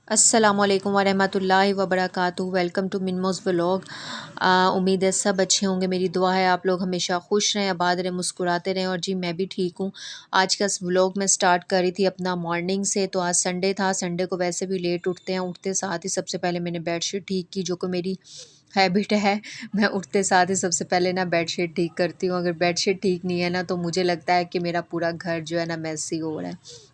अस्सलामुअलैकुम वरहमतुल्लाहि वबरकातुहू। Welcome to Minmoz vlog. उम्मीद है सब अच्छे होंगे। मेरी दुआ है आप लोग हमेशा खुश रहें, आबाद रहें, मुस्कुराते रहें। और जी मैं भी ठीक हूँ। आज का व्लॉग मैं स्टार्ट कर रही थी अपना मॉर्निंग से। तो आज संडे था, संडे को वैसे भी लेट उठते हैं। उठते साथ ही सबसे पहले मैंने बेडशीट ठीक की, जो कि मेरी हैबिट है। मैं उठते साथ ही सबसे पहले ना बेडशीट ठीक करती हूँ। अगर बेडशीट ठीक नहीं है ना तो मुझे लगता है कि मेरा पूरा घर जो है ना मैसी हो रहा है।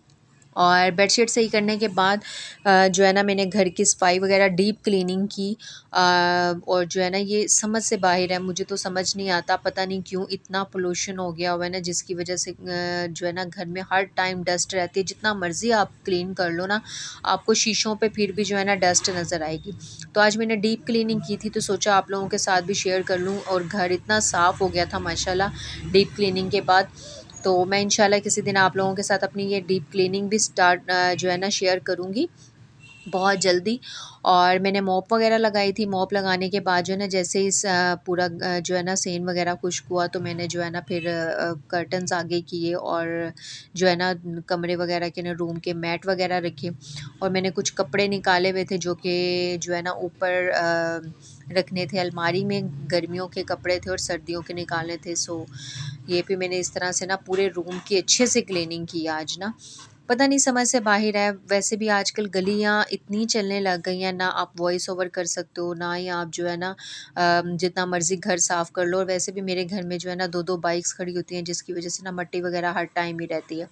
और बेडशीट सही करने के बाद जो है ना मैंने घर की सफाई वगैरह डीप क्लीनिंग की। और जो है ना ये समझ से बाहर है। मुझे तो समझ नहीं आता, पता नहीं क्यों इतना पोल्यूशन हो गया हुआ है ना, जिसकी वजह से जो है ना घर में हर टाइम डस्ट रहती है। जितना मर्ज़ी आप क्लीन कर लो ना, आपको शीशों पे फिर भी जो है ना डस्ट नज़र आएगी। तो आज मैंने डीप क्लीनिंग की थी, तो सोचा आप लोगों के साथ भी शेयर कर लूँ। और घर इतना साफ़ हो गया था माशाल्लाह डीप क्लीनिंग के बाद। तो मैं इंशाल्लाह किसी दिन आप लोगों के साथ अपनी ये डीप क्लीनिंग भी स्टार्ट जो है ना शेयर करूँगी बहुत जल्दी। और मैंने मॉप वगैरह लगाई थी। मॉप लगाने के बाद जो है ना जैसे इस पूरा जो है ना सेन वगैरह खुश्क हुआ, तो मैंने जो है ना फिर कर्टन्स आगे किए और जो है ना कमरे वगैरह के ना रूम के मैट वगैरह रखे। और मैंने कुछ कपड़े निकाले हुए थे जो कि जो है ना ऊपर रखने थे अलमारी में। गर्मियों के कपड़े थे और सर्दियों के निकालने थे। सो ये भी मैंने इस तरह से ना पूरे रूम की अच्छे से क्लीनिंग की आज ना। पता नहीं समझ से बाहर है। वैसे भी आजकल गलियाँ इतनी चलने लग गई हैं, ना आप वॉइस ओवर कर सकते हो, ना ही आप जो है ना जितना मर्ज़ी घर साफ़ कर लो। और वैसे भी मेरे घर में जो है ना 2-2 बाइक्स खड़ी होती हैं, जिसकी वज़ह से ना मट्टी वग़ैरह हर टाइम ही रहती है।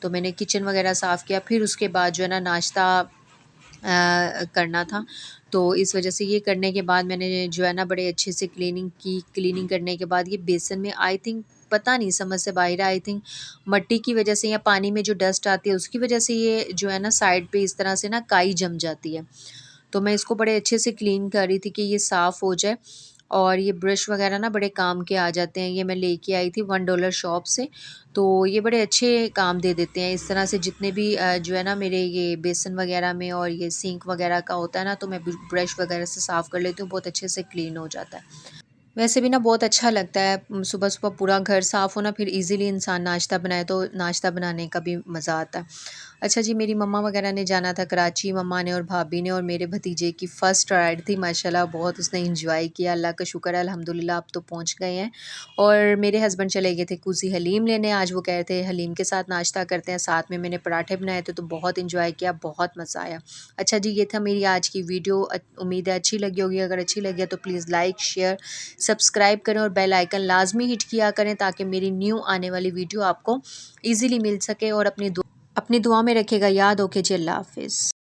तो मैंने किचन वग़ैरह साफ़ किया, फिर उसके बाद जो है ना नाश्ता करना था। तो इस वजह से ये करने के बाद मैंने जो है ना बड़े अच्छे से क्लीनिंग की। क्लीनिंग करने के बाद ये बेसन में आई थिंक, पता नहीं समझ से बाहर आई थिंक मट्टी की वजह से या पानी में जो डस्ट आती है उसकी वजह से ये जो है ना साइड पे इस तरह से ना काई जम जाती है। तो मैं इसको बड़े अच्छे से क्लीन कर रही थी कि ये साफ़ हो जाए। और ये ब्रश वगैरह ना बड़े काम के आ जाते हैं। ये मैं लेके आई थी $1 शॉप से। तो ये बड़े अच्छे काम दे देते हैं। इस तरह से जितने भी जो है ना मेरे ये बेसन वगैरह में और ये सिंक वगैरह का होता है ना, तो मैं ब्रश वगैरह से साफ़ कर लेती हूँ, बहुत अच्छे से क्लीन हो जाता है। वैसे भी ना बहुत अच्छा लगता है सुबह-सुबह पूरा घर साफ़ होना, फिर इज़ीली इंसान नाश्ता बनाए तो नाश्ता बनाने का भी मज़ा आता है। अच्छा जी, मेरी मम्मा वग़ैरह ने जाना था कराची। मम्मा ने और भाभी ने और मेरे भतीजे की फ़र्स्ट राइड थी माशाल्लाह, बहुत उसने एंजॉय किया। अल्लाह का शुक्र है अल्हम्दुलिल्लाह अब तो पहुँच गए हैं। और मेरे हस्बैंड चले गए थे कुज़ी हलीम लेने। आज वो कह रहे थे हलीम के साथ नाश्ता करते हैं। साथ में मैंने पराठे बनाए थे, तो बहुत एंजॉय किया, बहुत मज़ा आया। अच्छा जी, ये था मेरी आज की वीडियो। उम्मीद है अच्छी लगी होगी। अगर अच्छी लगी है तो प्लीज़ लाइक, शेयर, सब्सक्राइब करें और बेल आइकन लाजमी हिट किया करें, ताकि मेरी न्यू आने वाली वीडियो आपको ईज़िली मिल सके। और अपनी दुआ में रखेगा याद। ओके जी, अल्लाह हाफ़िज़।